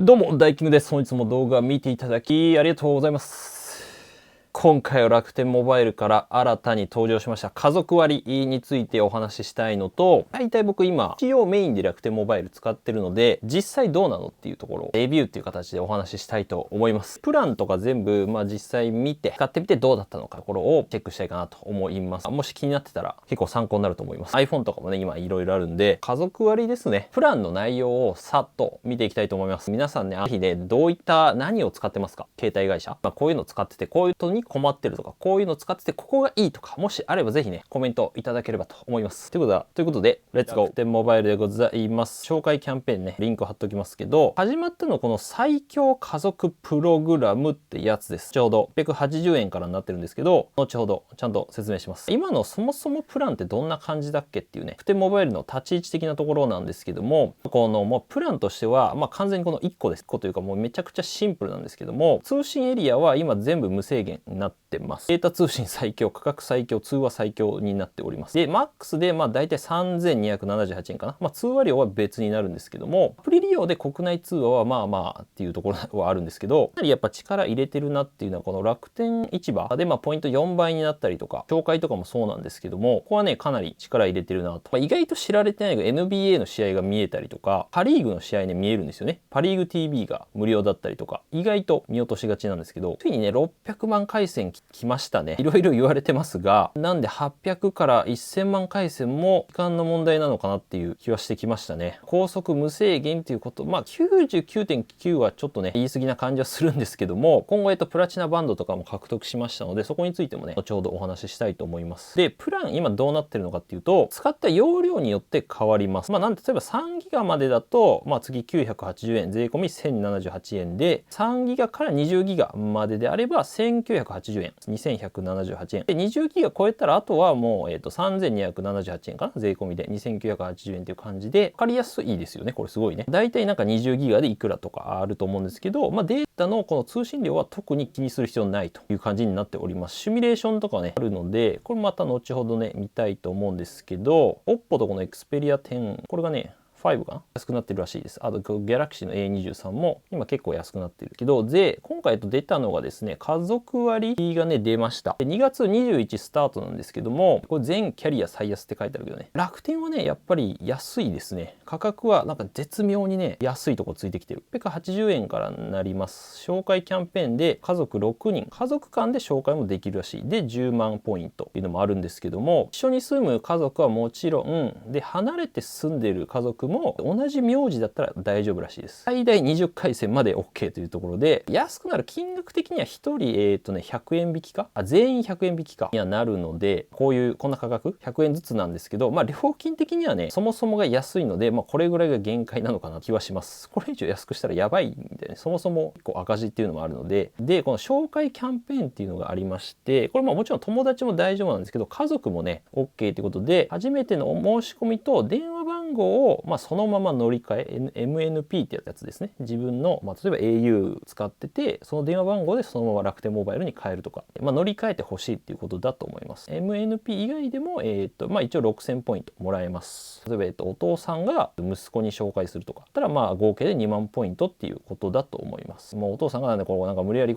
どうも、大キングです。本日も動画見ていただきありがとうございます。今回は楽天モバイルから新たに登場しました家族割についてお話ししたいのと、大体僕今、一応メインで楽天モバイル使ってるので、実際どうなのっていうところをレビューっていう形でお話ししたいと思います。プランとか全部、実際見て、使ってみてどうだったのかところをチェックしたいかなと思います。もし気になってたら結構参考になると思います。iPhone とかもね、今いろいろあるんで、家族割ですね。プランの内容をさっと見ていきたいと思います。皆さんね、ぜひね、どういった何を使ってますか？携帯会社。こういうの使ってて、こういうのに困ってるとか、こういうの使っててここがいいとか、もしあればぜひね、コメントいただければと思います。ということで、レッツゴー楽天モバイルでございます。紹介キャンペーンね、リンク貼っておきますけど、始まったのはこの最強家族プログラムってやつです。ちょうど680円からになってるんですけど、後ほどちゃんと説明します。今のそもそもプランってどんな感じだっけっていうね、楽天モバイルの立ち位置的なところなんですけども、このもうプランとしては、完全にこの1個です。1個というかもうめちゃくちゃシンプルなんですけども、通信エリアは今全部無制限になってます。データ通信最強、価格最強、通話最強になっております。で、マックスでだいたい3278円かな。通話料は別になるんですけども、アプリ利用で国内通話はっていうところはあるんですけど、やっぱ力入れてるなっていうのはこの楽天市場でポイント4倍になったりとか、紹介とかもそうなんですけども、ここはね、かなり力入れてるなと。意外と知られてないけど NBA の試合が見えたりとか、パリーグの試合ね、見えるんですよね。パリーグ TV が無料だったりとか、意外と見落としがちなんですけど、ついにね、600万回線来ましたね。いろいろ言われてますが、なんで800から1000万回線も時間の問題なのかなっていう気はしてきましたね。高速無制限っていうこと、99.9 はちょっとね、言い過ぎな感じはするんですけども、今後プラチナバンドとかも獲得しましたので、そこについてもね、後ほどお話ししたいと思います。で、プラン今どうなってるのかっていうと、使った容量によって変わります。なんで例えば3ギガまでだと、次980円、税込み1078円で、3ギガから20ギガまでであれば1980円、2178円。で、20ギガ超えたらあとはもう、3278円かな、税込みで2980円っていう感じで、分かりやすいですよね。これすごいね。だいたい20ギガでいくらとかあると思うんですけど、データのこの通信量は特に気にする必要ないという感じになっております。シミュレーションとかね、あるので、これまた後ほどね、見たいと思うんですけど、OPPO とこの Xperia 10、これがね、5かな安くなってるらしいです。あと、Galaxy の A23 も今結構安くなってるけど、で、今回出たのがですね、家族割がね、出ました。2月21スタートなんですけども、これ全キャリア最安って書いてあるけどね、楽天はね、やっぱり安いですね。価格は絶妙にね、安いとこついてきてる。680円からになります。紹介キャンペーンで家族6人、家族間で紹介もできるらしい。で、10万ポイントっていうのもあるんですけども、一緒に住む家族はもちろん、で、離れて住んでる家族も同じ名字だったら大丈夫らしいです。最大20回線まで OK というところで、安くなる金額的には1人、100円引きか全員100円引きかにはなるので、こんな価格100円ずつなんですけど、料金的にはね、そもそもが安いので、これぐらいが限界なのかな気はします。これ以上安くしたらやばいんでね、そもそも結構赤字っていうのもあるので、で、この紹介キャンペーンっていうのがありまして、これもちろん友達も大丈夫なんですけど、家族もね、OK ということで、初めてのお申し込みと電話番号を、そのまま乗り換え、MNP ってやつですね。自分の、例えば au 使ってて、その電話番号でそのまま楽天モバイルに変えるとか、乗り換えてほしいっていうことだと思います。MNP 以外でも、一応6000ポイントもらえます。例えば、お父さんが息子に紹介するとか、たら合計で2万ポイントっていうことだと思います。もうお父さんが無理やり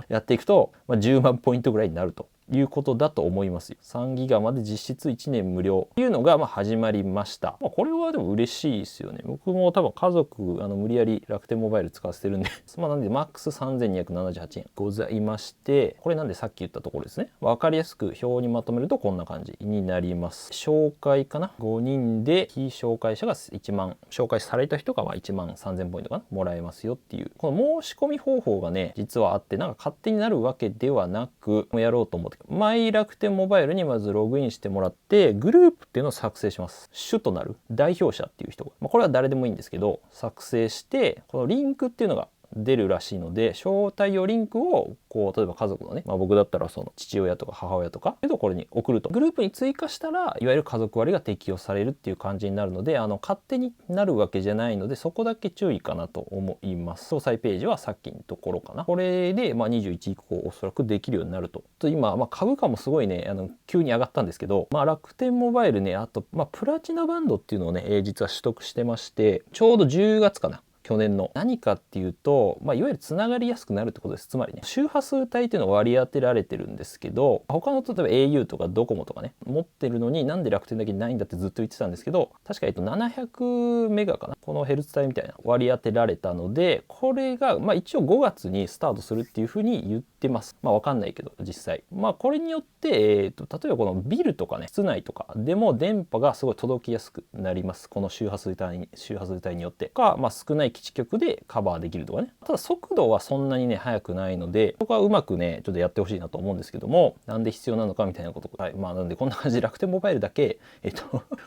やっていくと、10万ポイントぐらいになるということだと思いますよ。3ギガまで実質1年無料っていうのが始まりました。これはでも嬉しいですよね。僕も多分家族無理やり楽天モバイル使わせてるんでなんでマックス3278円ございまして、これなんでさっき言ったところですね。わかりやすく表にまとめるとこんな感じになります。紹介かな ?5 人で非紹介者が1万、紹介された人が1万3000ポイントかなもらえますよっていう。この申し込み方法がね、実はあって、勝手になるわけではなく、やろうと思って、マイ楽天モバイルにまずログインしてもらって、グループっていうのを作成します。主となる代表者っていう人が。これは誰でもいいんですけど、作成して、このリンクっていうのが出るらしいので、招待用リンクを例えば家族のね、僕だったらその父親とか母親とかこれに送ると、グループに追加したらいわゆる家族割が適用されるっていう感じになるので、勝手になるわけじゃないので、そこだけ注意かなと思います。詳細ページはさっきのところかな。これで21以降おそらくできるようになると。今株価もすごいね、急に上がったんですけど、楽天モバイルね、あとプラチナバンドっていうのをね、実は取得してまして、ちょうど10月かな。去年の。何かっていうと、いわゆるつながりやすくなるってことです。つまりね、周波数帯っていうのを割り当てられてるんですけど、他の例えば au とかドコモとかね、持ってるのになんで楽天だけないんだってずっと言ってたんですけど、確か700メガかな、このヘルツ帯みたいな割り当てられたので、これが一応5月にスタートするっていうふうに言ってます。わかんないけど実際。これによって、例えばこのビルとかね、室内とかでも電波がすごい届きやすくなります。この周波数帯によってか、少ない基地局でカバーできるとかね。ただ速度はそんなにね速くないので、そこはうまくねちょっとやってほしいなと思うんですけども、なんで必要なのかみたいなこと、なんでこんな感じで楽天モバイルだけ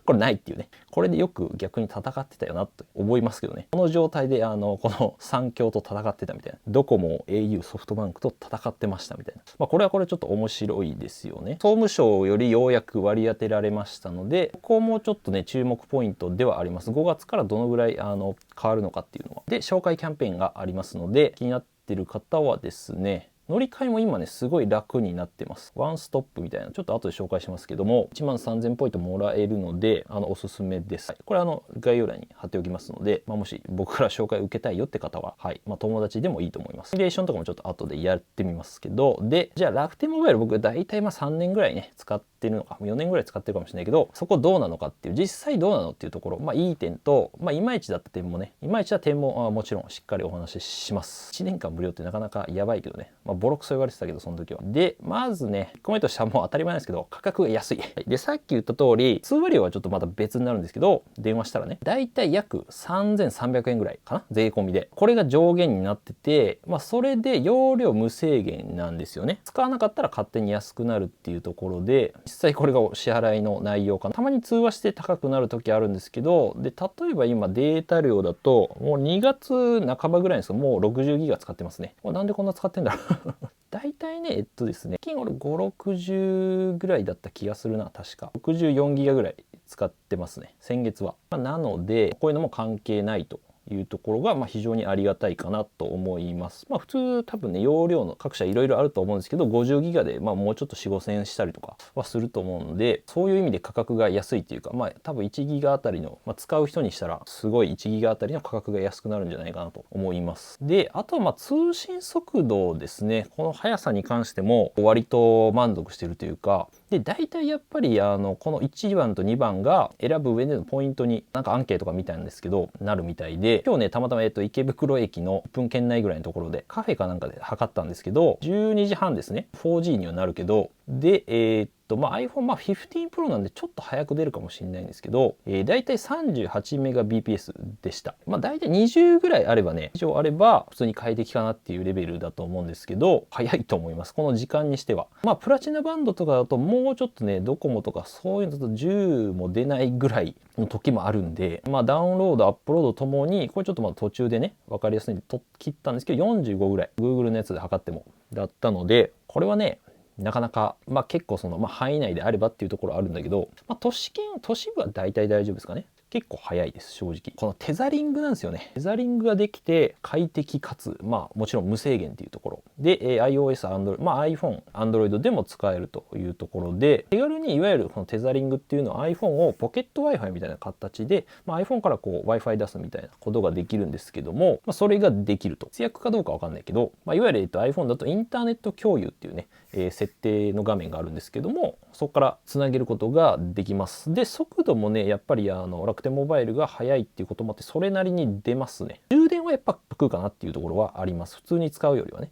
これないっていうね、これでよく逆に戦ってたよなと思いますけどね。この状態でこの3強と戦ってたみたいな、ドコモ au ソフトバンクと戦ってましたみたいな、これはこれちょっと面白いですよね。総務省よりようやく割り当てられましたので、ここもちょっとね注目ポイントではあります。5月からどのぐらい変わるのかっていうのは。で、紹介キャンペーンがありますので、気になってる方はですね、乗り換えも今ねすごい楽になってます。ワンストップみたいな、ちょっと後で紹介しますけども、13000ポイントもらえるのでおすすめです。これ概要欄に貼っておきますので、もし僕から紹介を受けたいよって方は、友達でもいいと思います。シミュレーションとかもちょっと後でやってみますけど、でじゃあ楽天モバイル僕大体3年ぐらいね使ってるのか、4年ぐらい使ってるかもしれないけど、そこどうなのかっていう、実際どうなのっていうところ、いい点と、いまいちだった点もね、いまいちだ点ももちろんしっかりお話しします。1年間無料ってなかなかやばいけどね、ボロクソ言われてたけどその時は。でまずね、1個目としてはもう当たり前なんですけど、価格が安い。でさっき言った通り通話料はちょっとまた別になるんですけど、電話したらねだいたい約3300円ぐらいかな、税込みで。これが上限になってて、それで容量無制限なんですよね。使わなかったら勝手に安くなるっていうところで、実際これがお支払いの内容かな。たまに通話して高くなる時あるんですけど、で例えば今データ量だともう2月半ばぐらいですけど、もう60ギガ使ってますね。なんでこんな使ってんだろう大体ねですね、最近俺560ぐらいだった気がするな。確か64ギガぐらい使ってますね、先月は。なのでこういうのも関係ないというところが非常にありがたいかなと思います。普通多分ね容量の各社いろいろあると思うんですけど、50ギガでもうちょっと 4,5,000円したりとかはすると思うので、そういう意味で価格が安いっていうか、多分1ギガあたりの、使う人にしたらすごい1ギガあたりの価格が安くなるんじゃないかなと思います。であとは通信速度ですね。この速さに関しても割と満足してるというか、で大体やっぱりこの1番と2番が選ぶ上でのポイントにアンケートが見たんですけどなるみたいで、今日ねたまたま池袋駅の1分圏内ぐらいのところでカフェかなんかで測ったんですけど、12時半ですね。 4G にはなるけど、でiPhone 15 Pro なんでちょっと早く出るかもしれないんですけど、だいたい 38Mbps でした。だいたい20ぐらいあればね、以上あれば普通に快適かなっていうレベルだと思うんですけど、早いと思います、この時間にしては。プラチナバンドとかだともうちょっとね、ドコモとかそういうのだと10も出ないぐらいの時もあるんで、ダウンロードアップロードともにこれちょっと途中でね分かりやすいんで切ったんですけど、45ぐらい Google のやつで測ってもだったので、これはねなかなか結構範囲内であればっていうところあるんだけど、都市部は大体大丈夫ですかね。結構早いです正直。このテザリングなんですよね。テザリングができて快適かつもちろん無制限っていうところで、iOS、Android、iPhone、Android でも使えるというところで、手軽にいわゆるこのテザリングっていうのは iPhone をポケット Wi-Fi みたいな形で、iPhone からWi-Fi 出すみたいなことができるんですけども、それができると。節約かどうかわかんないけど、いわゆるiPhone だとインターネット共有っていうね、設定の画面があるんですけども、そこからつなげることができます。で速度もねやっぱり楽天モバイルが速いっていうこともあってそれなりに出ますね。充電はやっぱ食うかなっていうところはあります、普通に使うよりはね。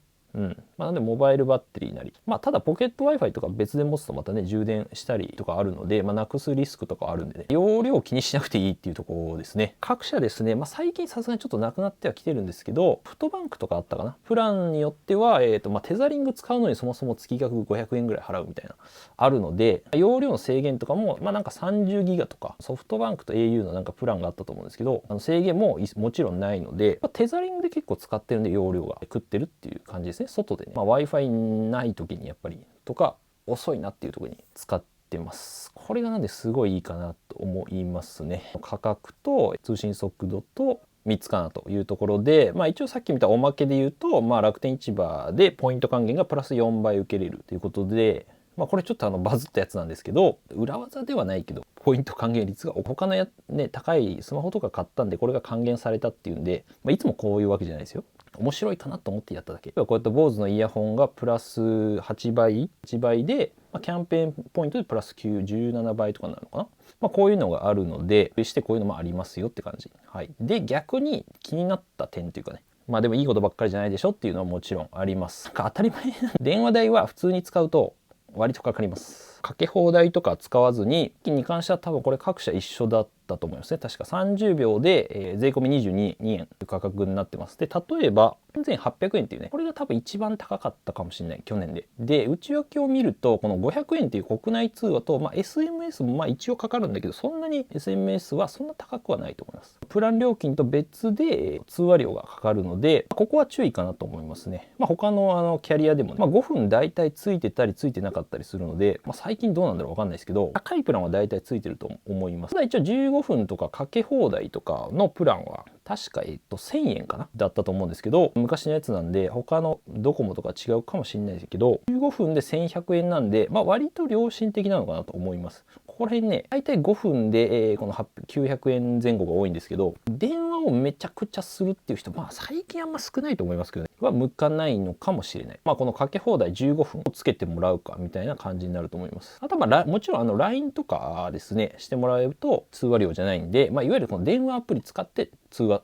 なんでモバイルバッテリーなり、ただポケット Wi-Fi とか別で持つとまたね充電したりとかあるので、なくすリスクとかあるんでね、容量気にしなくていいっていうところですね。各社ですね、最近さすがにちょっとなくなってはきてるんですけど、ソフトバンクとかあったかな、プランによっては、テザリング使うのにそもそも月額500円ぐらい払うみたいなあるので、容量の制限とかも30ギガとかソフトバンクと au のプランがあったと思うんですけど、制限ももちろんないので、テザリングで結構使ってるんで容量が食ってるっていう感じですね。外でね、Wi-Fi ない時にやっぱりとか遅いなっていうところに使ってます。これがなんですごいいいかなと思いますね。価格と通信速度と3つかなというところで、一応さっき見たおまけで言うと、楽天市場でポイント還元がプラス4倍受けれるということで、これちょっとバズったやつなんですけど、裏技ではないけど、ポイント還元率が他の高いスマホとか買ったんで、これが還元されたっていうんで、いつもこういうわけじゃないですよ。面白いかなと思ってやっただけ。こうやって BOSE のイヤホンがプラス8倍で、キャンペーンポイントでプラス9、17倍とかになるのかな。こういうのがあるので、してこういうのもありますよって感じ。はい。で、逆に気になった点というかね、でもいいことばっかりじゃないでしょっていうのはもちろんあります。当たり前電話代は普通に使うと割とかかります。かけ放題とか使わずにに関しては多分これ各社一緒だったと思いますね。確か30秒で、税込み22円という価格になってます。で、例えば3800円っていうね、これが多分一番高かったかもしれない、去年で。で、内訳を見ると、この500円っていう国内通話と、SMS も一応かかるんだけど、そんなに SMS はそんな高くはないと思います。プラン料金と別で通話料がかかるので、ここは注意かなと思いますね。他のキャリアでも、5分大体ついてたりついてなかったりするので、最近どうなんだろうわかんないですけど、高いプランは大体ついてると思います。ただ一応15分とかかけ放題とかのプランは確か1000円かなだったと思うんですけど、昔のやつなんで他のドコモとか違うかもしれないですけど、15分で1100円なんで、割と良心的なのかなと思います。ここら辺ね、大体5分で、この900円前後が多いんですけど、電話をめちゃくちゃするっていう人、最近あんま少ないと思いますけどね、は向かないのかもしれない。このかけ放題15分をつけてもらうかみたいな感じになると思います。あとはもちろんLINE とかですね、してもらえると通話料じゃないんで、いわゆるこの電話アプリ使って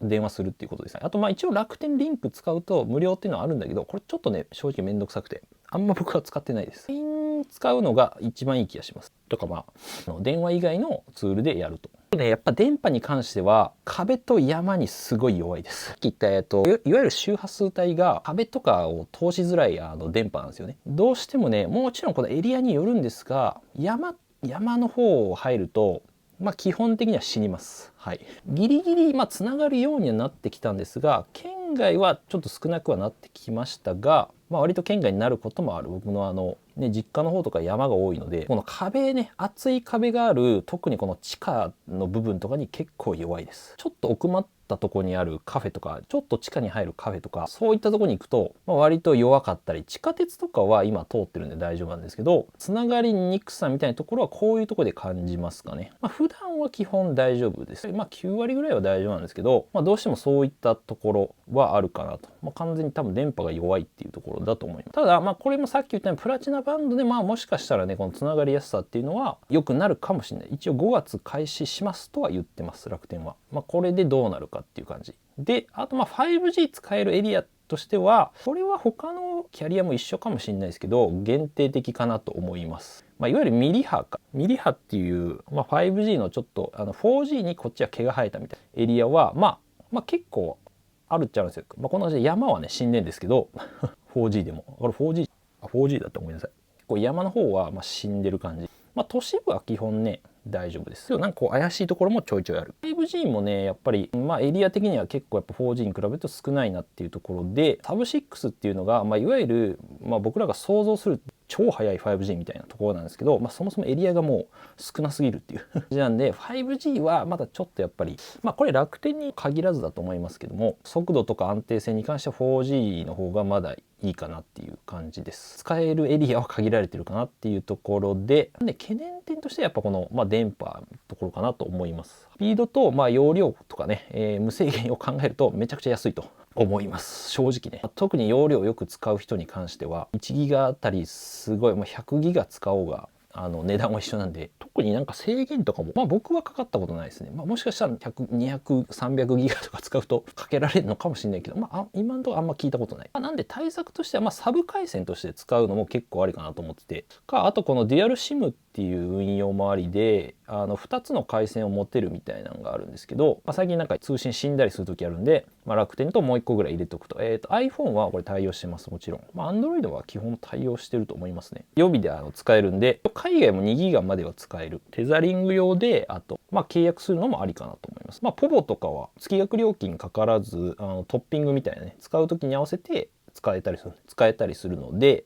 電話するっていうことですね。あと一応楽天リンク使うと無料っていうのはあるんだけど、これちょっとね、正直めんどくさくて、あんま僕は使ってないです。LINE 使うのが一番いい気がします。とか電話以外のツールでやると。やっぱ電波に関しては壁と山にすごい弱いです。さっき言ったいわゆる周波数帯が壁とかを通しづらい電波なんですよね。どうしてもね、もちろんこのエリアによるんですが、山の方を入ると基本的には死にます。はい。ギリギリつながるようにはなってきたんですが、県外はちょっと少なくはなってきましたが、割と県外になることもある。僕の実家の方とか山が多いので、この壁ね、厚い壁がある、特にこの地下の部分とかに結構弱いです。ちょっと奥まったとこにあるカフェとか、ちょっと地下に入るカフェとか、そういったとこに行くと、割と弱かったり、地下鉄とかは今通ってるんで大丈夫なんですけど、つながりにくさみたいなところはこういうところで感じますかね。普段は基本大丈夫です。9割ぐらいは大丈夫なんですけど、どうしてもそういったところはあるかなと。完全に多分電波が弱いっていうところだと思います。ただこれもさっき言ったようにプラチナバンドでもしかしたらね、このつながりやすさっていうのは良くなるかもしれない。一応5月開始しますとは言ってます、楽天は。これでどうなるかっていう感じで、あと5G 使えるエリアとしては、これは他のキャリアも一緒かもしれないですけど、限定的かなと思います。いわゆるミリ波っていう、5G のちょっと4G にこっちは毛が生えたみたいなエリアは結構あるっちゃあるんですよ。この山はね死んでんですけど4G でもこれ 4G だって思いなさい。こう山の方は死んでる感じ。都市部は基本ね大丈夫です。なんか怪しいところもちょいちょいある。5G もねやっぱりエリア的には結構やっぱ 4G に比べると少ないなっていうところで、サブ6っていうのがいわゆる僕らが想像する超速い 5G みたいなところなんですけど、そもそもエリアがもう少なすぎるっていう感じなんで、 5G はまだちょっとやっぱりこれ楽天に限らずだと思いますけども、速度とか安定性に関しては 4G の方がまだいいかなっていう感じです。使えるエリアは限られてるかなっていうところで、懸念点としてはやっぱこの、電波のところかなと思います。スピードと容量とかね、無制限を考えるとめちゃくちゃ安いと思います。正直ね。特に容量をよく使う人に関しては1ギガあたりすごい、100ギガ使おうが値段は一緒なんで、特になんか制限とかも僕はかかったことないですね。もしかしたら100、200、300ギガとか使うとかけられるのかもしれないけど、今のところあんま聞いたことない。なんで対策としてはサブ回線として使うのも結構ありかなと思ってて、あとこのデュアルシムっていう運用もありで、2つの回線を持てるみたいなのがあるんですけど、最近なんか通信死んだりする時あるんで、楽天ともう1個ぐらい入れておくと、iPhone はこれ対応してます。もちろん。Android は基本対応してると思いますね。予備で使えるんで、海外も2ギガまでは使える。テザリング用で、あと、契約するのもありかなと思います。ポボとかは月額料金かからず、トッピングみたいなね、使う時に合わせて使えたりするので、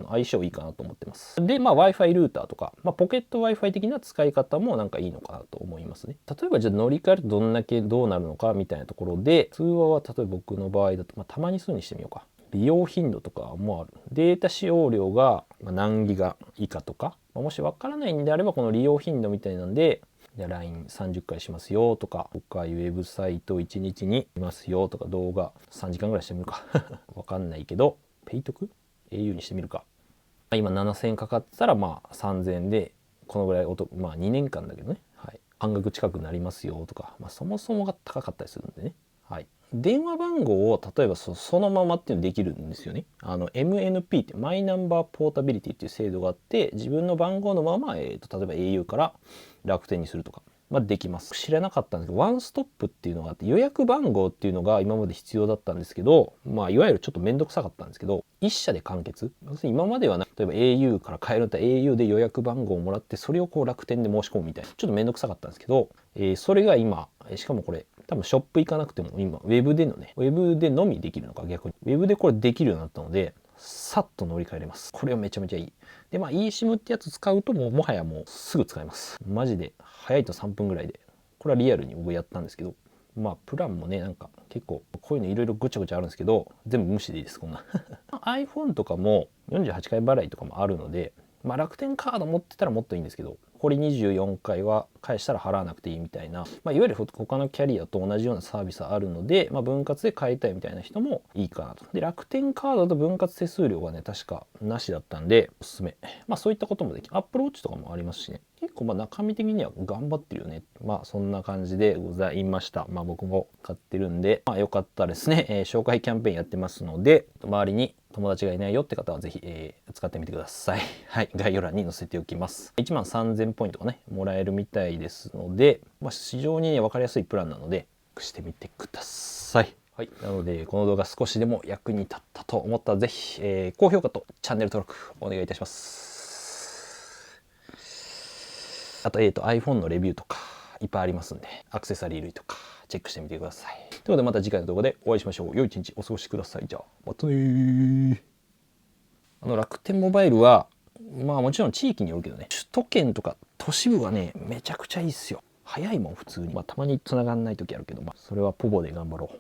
相性いいかなと思ってます。で、Wi-Fi ルーターとか、ポケット Wi-Fi 的な使い方もなんかいいのかなと思いますね。例えばじゃあ乗り換えるとどうなるのかみたいなところで、通話は例えば僕の場合だと、たまに数にしてみようか。利用頻度とかもある。データ使用量が何ギガ以下とか、もしわからないんであればこの利用頻度みたいなんで、じゃあ LINE30 回しますよとか、他ウェブサイト1日に見ますよとか、動画3時間ぐらいしてみるかわかんないけど、ペイトク au にしてみるか。今7000円かかってたらまあ3000円でこのぐらいまあ2年間だけどね、はい、半額近くなりますよとか、まあ、そもそもが高かったりするんでね、はい、電話番号を例えばそのままっていうのできるんですよね。MNP ってマイナンバーポータビリティっていう制度があって、自分の番号のまま、例えば au から楽天にするとか、まあ、できます。知らなかったんですけど、ワンストップっていうのがあって、予約番号っていうのが今まで必要だったんですけど、まあいわゆるちょっとめんどくさかったんですけど、一社で完結。要するに今までは例えば au から変えるんだったら au で予約番号をもらって、それをこう楽天で申し込むみたいな、ちょっとめんどくさかったんですけど、それが今、しかもこれ多分ショップ行かなくても今ウェブでのね、ウェブでのみできるのか、逆にウェブでこれできるようになったので、さっと乗り換えれます。これはめちゃめちゃいい。で、まあ eSIM ってやつ使うともはやもうすぐ使えます。マジで早いと3分ぐらいで。これはリアルに僕やったんですけど、まあプランもね、なんか結構こういうのいろいろぐちゃぐちゃあるんですけど、全部無視でいいです、こんなiPhone とかも48回払いとかもあるので、まあ楽天カード持ってたらもっといいんですけど、これ24回は返したら払わなくていいみたいな、まあ、いわゆる他のキャリアと同じようなサービスあるので、まあ、分割で買いたいみたいな人もいいかなと。で、楽天カードだと分割手数料がね、確かなしだったんで、おすすめ。まあそういったこともできる。Apple Watch とかもありますしね。結構まあ中身的には頑張ってるよね。まあそんな感じでございました。まあ僕も買ってるんで、まあよかったらですね、紹介キャンペーンやってますので、周りに友達がいないよって方はぜひ、使ってみてください。はい、概要欄に載せておきます。1万3000ポイントがね、もらえるみたいですので、まあ、非常にね、分かりやすいプランなので、してみてください。はい、なので、この動画少しでも役に立ったと思ったら、ぜひ、高評価とチャンネル登録お願いいたします。あと、iPhone のレビューとか、いっぱいありますんで、アクセサリー類とか、チェックしてみてください。ということで、また次回の動画でお会いしましょう。良い一日お過ごしください。じゃあ、またねー。楽天モバイルは、まあもちろん地域によるけどね、首都圏とか都市部はね、めちゃくちゃいいっすよ。早いもん、普通に。まあたまに繋がんない時あるけど、まあそれはポボで頑張ろう。